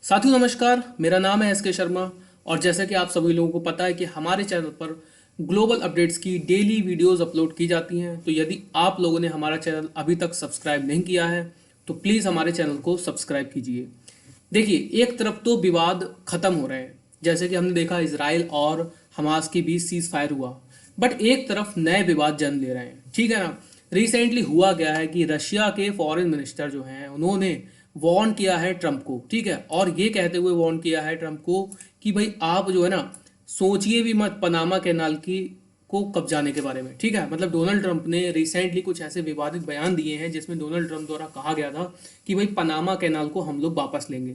साथियों नमस्कार, मेरा नाम है एस के शर्मा। और जैसा कि आप सभी लोगों को पता है कि हमारे चैनल पर ग्लोबल अपडेट्स की डेली वीडियोस अपलोड की जाती हैं। तो यदि आप लोगों ने हमारा चैनल अभी तक सब्सक्राइब नहीं किया है तो प्लीज़ हमारे चैनल को सब्सक्राइब कीजिए। देखिए, एक तरफ तो विवाद खत्म हो रहे हैं, जैसे कि हमने देखा इसराइल और हमास के बीच सीज फायर हुआ, बट एक तरफ नए विवाद जन्म ले रहे हैं। ठीक है ना। रिसेंटली हुआ गया है कि रशिया के फॉरेन मिनिस्टर जो हैं उन्होंने वार्न किया है ट्रंप को। ठीक है, और ये कहते हुए वार्न किया है ट्रंप को कि भाई आप जो है ना, सोचिए भी मत पनामा कैनाल की को कब्जाने के बारे में। ठीक है, मतलब डोनाल्ड ट्रंप ने रिसेंटली कुछ ऐसे विवादित बयान दिए हैं जिसमें डोनाल्ड ट्रंप द्वारा कहा गया था कि भाई पनामा कैनाल को हम लोग वापस लेंगे।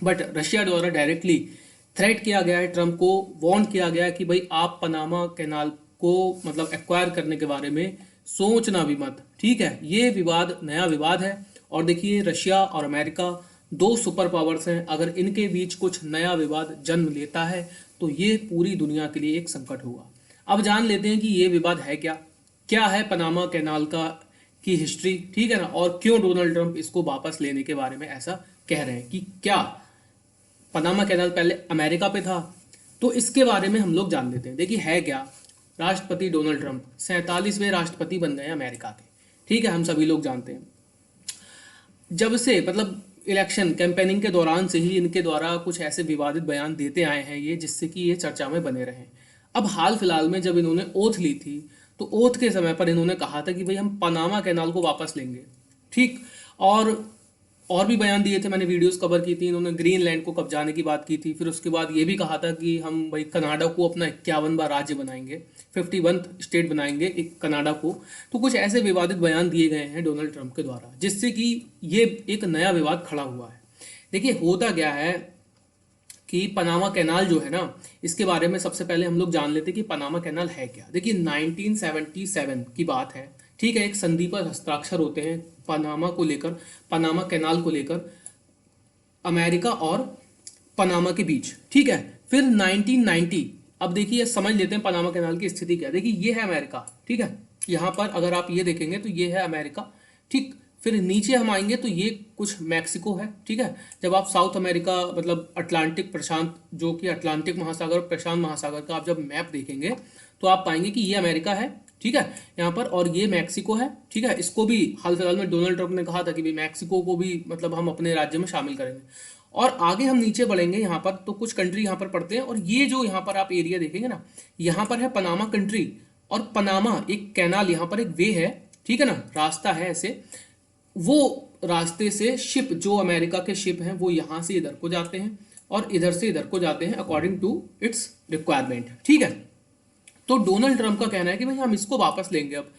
बट रशिया द्वारा डायरेक्टली थ्रेट किया गया है, ट्रंप को वार्न किया गया है कि भाई आप पनामा कैनाल को मतलब एक्वायर करने के बारे में सोचना भी मत। ठीक है, ये विवाद नया विवाद है। और देखिए, रशिया और अमेरिका दो सुपर पावर्स हैं। अगर इनके बीच कुछ नया विवाद जन्म लेता है तो ये पूरी दुनिया के लिए एक संकट होगा। अब जान लेते हैं कि ये विवाद है क्या, क्या है पनामा कैनाल का की हिस्ट्री। ठीक है ना, और क्यों डोनाल्ड ट्रंप इसको वापस लेने के बारे में ऐसा कह रहे हैं कि क्या पनामा कैनाल पहले अमेरिका पे था। तो इसके बारे में हम लोग जान लेते हैं। देखिए है क्या, राष्ट्रपति डोनाल्ड ट्रंप 47वें राष्ट्रपति बन गए हैं अमेरिका के। ठीक है, हम सभी लोग जानते हैं। जब से मतलब इलेक्शन कैंपेनिंग के दौरान से ही इनके द्वारा कुछ ऐसे विवादित बयान देते आए हैं ये, जिससे कि ये चर्चा में बने रहे। अब हाल फिलहाल में जब इन्होंने ओथ ली थी तो ओथ के समय पर इन्होंने कहा था कि भाई हम पनामा कैनाल को वापस लेंगे। ठीक, और भी बयान दिए थे, मैंने वीडियोस कवर की थी। इन्होंने ग्रीनलैंड को कब्जाने की बात की थी। फिर उसके बाद ये भी कहा था कि हम भाई कनाडा को अपना 51वां राज्य बनाएंगे, 51 स्टेट बनाएंगे एक कनाडा को। तो कुछ ऐसे विवादित बयान दिए गए हैं डोनाल्ड ट्रंप के द्वारा, जिससे कि ये एक नया विवाद खड़ा हुआ है। देखिए होता क्या है कि पनामा कैनाल जो है ना, इसके बारे में सबसे पहले हम लोग जान लेते हैं कि पनामा कैनाल है क्या। देखिए 1977 की बात है। ठीक है, एक संधि पर हस्ताक्षर होते हैं पनामा को लेकर, पनामा कैनाल को लेकर अमेरिका और पनामा के बीच। ठीक है, फिर 1990, अब देखिए समझ लेते हैं पनामा कैनाल की स्थिति क्या है। देखिए ये है अमेरिका। ठीक है, यहाँ पर अगर आप ये देखेंगे तो ये है अमेरिका। ठीक, फिर नीचे हम आएंगे तो ये कुछ मैक्सिको है। ठीक है, जब आप साउथ अमेरिका मतलब अटलांटिक प्रशांत, जो कि अटलांटिक महासागर प्रशांत महासागर का आप जब मैप देखेंगे तो आप पाएंगे कि ये अमेरिका है। ठीक है, यहाँ पर, और ये मैक्सिको है। ठीक है, इसको भी हाल फिलहाल में डोनाल्ड ट्रंप ने कहा था कि भाई मैक्सिको को भी मतलब हम अपने राज्य में शामिल करेंगे। और आगे हम नीचे बढ़ेंगे यहाँ पर तो कुछ कंट्री यहाँ पर पड़ते हैं, और ये जो यहाँ पर आप एरिया देखेंगे ना, यहाँ पर है पनामा कंट्री। और पनामा एक कैनाल, यहाँ पर एक वे है। ठीक है ना, रास्ता है ऐसे, वो रास्ते से शिप, जो अमेरिका के शिप हैं वो यहाँ से इधर को जाते हैं और इधर से इधर को जाते हैं अकॉर्डिंग टू इट्स रिक्वायरमेंट। ठीक है, तो डोनाल्ड ट्रंप का कहना है कि भाई हम इसको वापस लेंगे अब।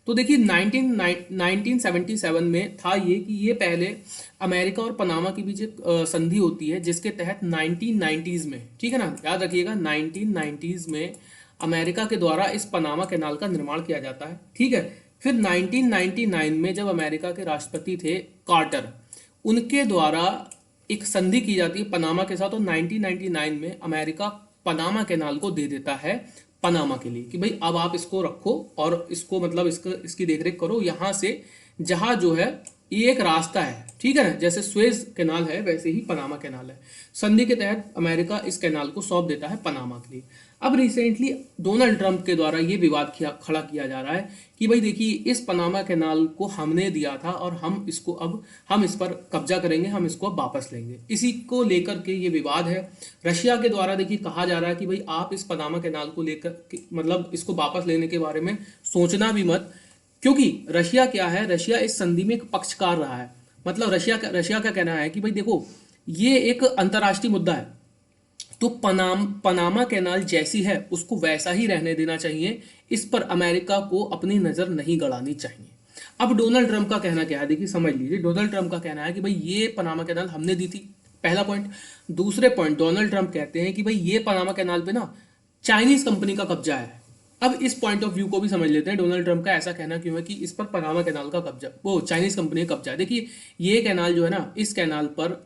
तो देखिए 1977 में था ये कि ये पहले अमेरिका और पनामा के बीच एक संधि होती है, जिसके तहत 1990s में, ठीक है ना, याद रखिएगा 1990s में अमेरिका के द्वारा इस पनामा कैनाल का निर्माण किया जाता है। ठीक है, फिर 1999 में जब अमेरिका के राष्ट्रपति थे कार्टर, उनके द्वारा एक संधि की जाती है पनामा के साथ, और 1999 में अमेरिका पनामा कैनाल को दे देता है पनामा के लिए कि भाई अब आप इसको रखो और इसको मतलब इसकी देखरेख करो। यहाँ से जहाँ जो है ये एक रास्ता है। ठीक है ना, जैसे सुएज कैनाल है वैसे ही पनामा कैनाल है। संधि के तहत अमेरिका इस कैनाल को सौंप देता है पनामा के लिए। अब रिसेंटली डोनाल्ड ट्रंप के द्वारा ये विवाद खड़ा किया जा रहा है कि भाई देखिए इस पनामा कैनाल को हमने दिया था और हम इसको अब हम इस पर कब्जा करेंगे, हम इसको अब वापस लेंगे। इसी को लेकर के ये विवाद है। रशिया के द्वारा देखिए कहा जा रहा है कि भाई आप इस पनामा कैनाल को लेकर मतलब इसको वापस लेने के बारे में सोचना भी मत, क्योंकि रशिया क्या है, रशिया इस संधि में एक पक्षकार रहा है। मतलब रशिया का कहना है कि भाई देखो ये एक अंतर्राष्ट्रीय मुद्दा है, तो पनामा कैनाल जैसी है उसको वैसा ही रहने देना चाहिए, इस पर अमेरिका को अपनी नज़र नहीं गड़ानी चाहिए। अब डोनाल्ड ट्रंप का कहना क्या है, देखिए समझ लीजिए। डोनाल्ड ट्रंप का कहना है कि भाई ये पनामा कैनाल हमने दी थी, पहला पॉइंट। दूसरे पॉइंट डोनाल्ड ट्रंप कहते हैं कि भाई ये पनामा कैनाल पे ना चाइनीज कंपनी का कब्जा है। अब इस पॉइंट ऑफ व्यू को भी समझ लेते हैं, डोनाल्ड ट्रंप का ऐसा कहना क्यों है कि इस पर पनामा कैनाल का कब्जा, वो चाइनीज कंपनी का कब्जा है। देखिए ये कैनाल जो है ना, इस कैनाल पर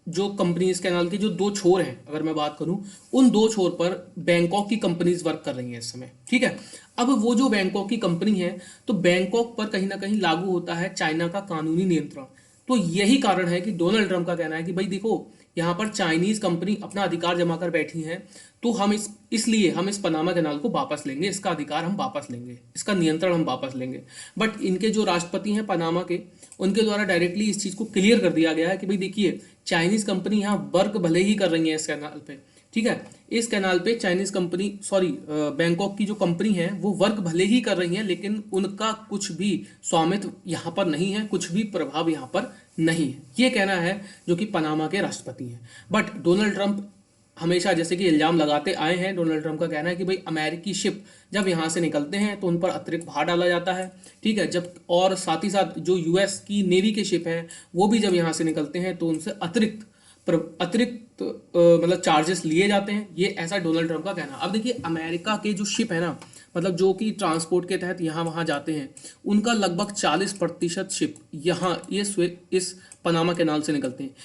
जो कंपनी, इस कैनाल के जो दो छोर हैं अगर मैं बात करूं, उन दो छोर पर बैंकॉक की कंपनीज वर्क कर रही हैं इस समय। ठीक है, अब वो जो बैंकॉक की कंपनी है, तो बैंकॉक पर कहीं ना कहीं लागू होता है चाइना का कानूनी नियंत्रण। तो यही कारण है कि डोनाल्ड ट्रंप का कहना है कि भाई देखो, यहाँ पर चाइनीज कंपनी अपना अधिकार जमा कर बैठी है, तो हम इसलिए हम इस पनामा कैनाल को वापस लेंगे, इसका अधिकार हम वापस लेंगे, इसका नियंत्रण हम वापस लेंगे। बट इनके जो राष्ट्रपति हैं पनामा के, उनके द्वारा डायरेक्टली इस चीज़ को क्लियर कर दिया गया है कि भाई देखिए, चाइनीज कंपनी यहाँ वर्क भले ही कर रही है इस कैनाल पे, ठीक है, इस कैनाल पे चाइनीज कंपनी, सॉरी, बैंकॉक की जो कंपनी है वो वर्क भले ही कर रही है, लेकिन उनका कुछ भी स्वामित्व यहाँ पर नहीं है, कुछ भी प्रभाव यहाँ पर नहीं है। ये कहना है जो कि पनामा के राष्ट्रपति हैं। बट डोनाल्ड ट्रंप हमेशा जैसे कि इल्जाम लगाते आए हैं, डोनाल्ड ट्रंप का कहना है कि भाई अमेरिकी शिप जब यहाँ से निकलते हैं तो उन पर अतिरिक्त भार डाला जाता है, ठीक है, जब और साथ ही साथ जो यूएस की नेवी के शिप हैं वो भी जब यहाँ से निकलते हैं तो उनसे अतिरिक्त मतलब चार्जेस लिए जाते हैं। ये ऐसा डोनाल्ड ट्रंप का कहना। अब देखिए, अमेरिका के जो शिप है ना, मतलब जो कि ट्रांसपोर्ट के तहत यहाँ वहाँ जाते हैं, उनका लगभग 40% शिप यहाँ इस पनामा कैनाल से निकलते हैं।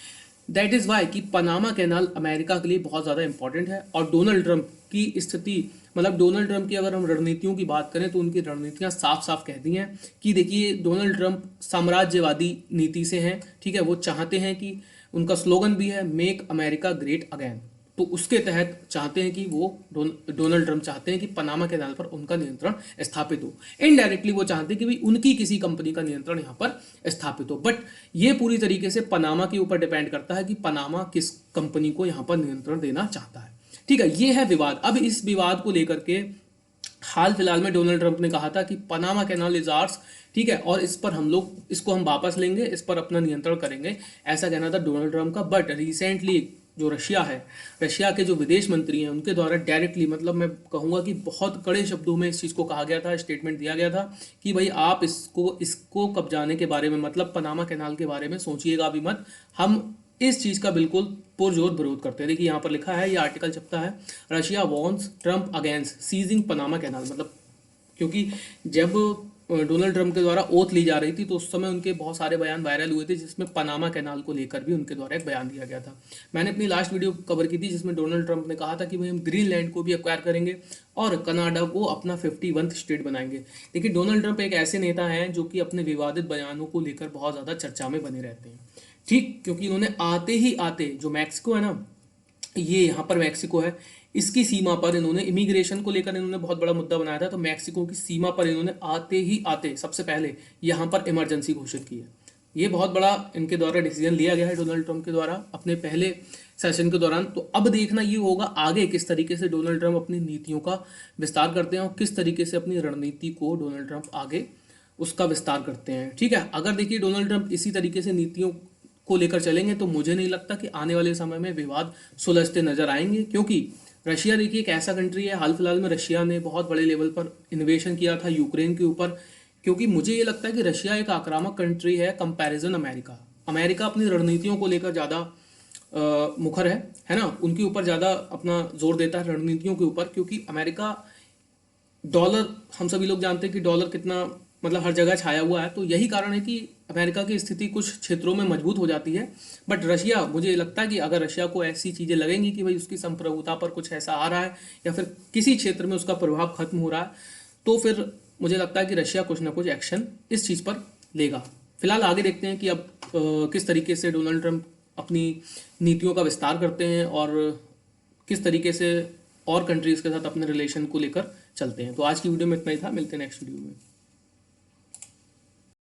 दैट इज़ वाई कि पनामा कैनाल अमेरिका के लिए बहुत ज़्यादा इंपॉर्टेंट है। और डोनाल्ड ट्रंप की स्थिति, मतलब डोनाल्ड ट्रंप की अगर हम रणनीतियों की बात करें तो उनकी रणनीतियाँ साफ साफ कहती हैं कि देखिए, डोनाल्ड ट्रंप साम्राज्यवादी नीति से हैं, ठीक है, वो चाहते हैं कि उनका स्लोगन भी है मेक अमेरिका ग्रेट अगेन, तो उसके तहत चाहते हैं कि वो डोनाल्ड ट्रंप चाहते हैं कि पनामा कैनाल पर उनका नियंत्रण स्थापित हो। इनडायरेक्टली वो चाहते हैं कि भाई उनकी किसी कंपनी का नियंत्रण यहाँ पर स्थापित हो। बट ये पूरी तरीके से पनामा के ऊपर डिपेंड करता है कि पनामा किस कंपनी को यहाँ पर नियंत्रण देना चाहता है, ठीक है। ये है विवाद। अब इस विवाद को लेकर के हाल फिलहाल में डोनाल्ड ट्रंप ने कहा था कि पनामा कैनाल इज आर्स, ठीक है, और इस पर इसको हम वापस लेंगे, इस पर अपना नियंत्रण करेंगे, ऐसा कहना था डोनाल्ड ट्रंप का। बट रिसेंटली जो रशिया है, रशिया के जो विदेश मंत्री हैं, उनके द्वारा डायरेक्टली, मतलब मैं कहूँगा कि बहुत कड़े शब्दों में इस चीज़ को कहा गया था, स्टेटमेंट दिया गया था कि भाई आप इसको कब्जाने के बारे में, मतलब पनामा कैनाल के बारे में सोचिएगा भी मत, हम इस चीज़ का बिल्कुल पुरजोर विरोध करते हैं। देखिए यहाँ पर लिखा है, ये आर्टिकल छपता है, Russia warns Trump against seizing Panama Canal. मतलब क्योंकि जब डोनाल्ड ट्रंप के द्वारा ओथ ली जा रही थी तो उस समय उनके बहुत सारे बयान वायरल हुए थे, जिसमें पनामा कैनाल को लेकर भी उनके द्वारा एक बयान दिया गया था। मैंने अपनी लास्ट वीडियो कवर की थी जिसमें डोनाल्ड ट्रंप ने कहा था कि भाई हम ग्रीनलैंड को भी एक्वायर करेंगे और कनाडा को अपना 51th स्टेट बनाएंगे। देखिए, डोनाल्ड ट्रंप एक ऐसे नेता हैं जो कि अपने विवादित बयानों को लेकर बहुत ज़्यादा चर्चा में बने रहते हैं, ठीक, क्योंकि इन्होंने आते ही आते, जो मैक्सिको है ना, ये यहाँ पर मैक्सिको है, इसकी सीमा पर इन्होंने इमिग्रेशन को लेकर इन्होंने बहुत बड़ा मुद्दा बनाया था। तो मैक्सिको की सीमा पर इन्होंने आते ही आते सबसे पहले यहाँ पर इमरजेंसी घोषित की है। ये बहुत बड़ा इनके द्वारा डिसीजन लिया गया है डोनाल्ड ट्रंप के द्वारा अपने पहले सेशन के दौरान। तो अब देखना ये होगा आगे किस तरीके से डोनाल्ड ट्रंप अपनी नीतियों का विस्तार करते हैं और किस तरीके से अपनी रणनीति को डोनाल्ड ट्रंप आगे उसका विस्तार करते हैं, ठीक है। अगर देखिए डोनाल्ड ट्रंप इसी तरीके से नीतियों को लेकर चलेंगे तो मुझे नहीं लगता कि आने वाले समय में विवाद सुलझते नजर आएंगे, क्योंकि रशिया देखिए एक ऐसा कंट्री है, हाल फिलहाल में रशिया ने बहुत बड़े लेवल पर इन्वेशन किया था यूक्रेन के ऊपर, क्योंकि मुझे ये लगता है कि रशिया एक आक्रामक कंट्री है कंपैरिजन अमेरिका। अमेरिका अपनी रणनीतियों को लेकर ज़्यादा मुखर है ना, उनके ऊपर ज़्यादा अपना जोर देता है रणनीतियों के ऊपर, क्योंकि अमेरिका डॉलर, हम सभी लोग जानते हैं कि डॉलर कितना मतलब हर जगह छाया हुआ है, तो यही कारण है कि अमेरिका की स्थिति कुछ क्षेत्रों में मजबूत हो जाती है। बट रशिया, मुझे लगता है कि अगर रशिया को ऐसी चीज़ें लगेंगी कि भाई उसकी संप्रभुता पर कुछ ऐसा आ रहा है या फिर किसी क्षेत्र में उसका प्रभाव खत्म हो रहा है, तो फिर मुझे लगता है कि रशिया कुछ ना कुछ एक्शन इस चीज़ पर लेगा। फिलहाल आगे देखते हैं कि अब किस तरीके से डोनाल्ड ट्रंप अपनी नीतियों का विस्तार करते हैं और किस तरीके से और कंट्रीज़ के साथ अपने रिलेशन को लेकर चलते हैं। तो आज की वीडियो में इतना ही था, मिलते हैं नेक्स्ट वीडियो में।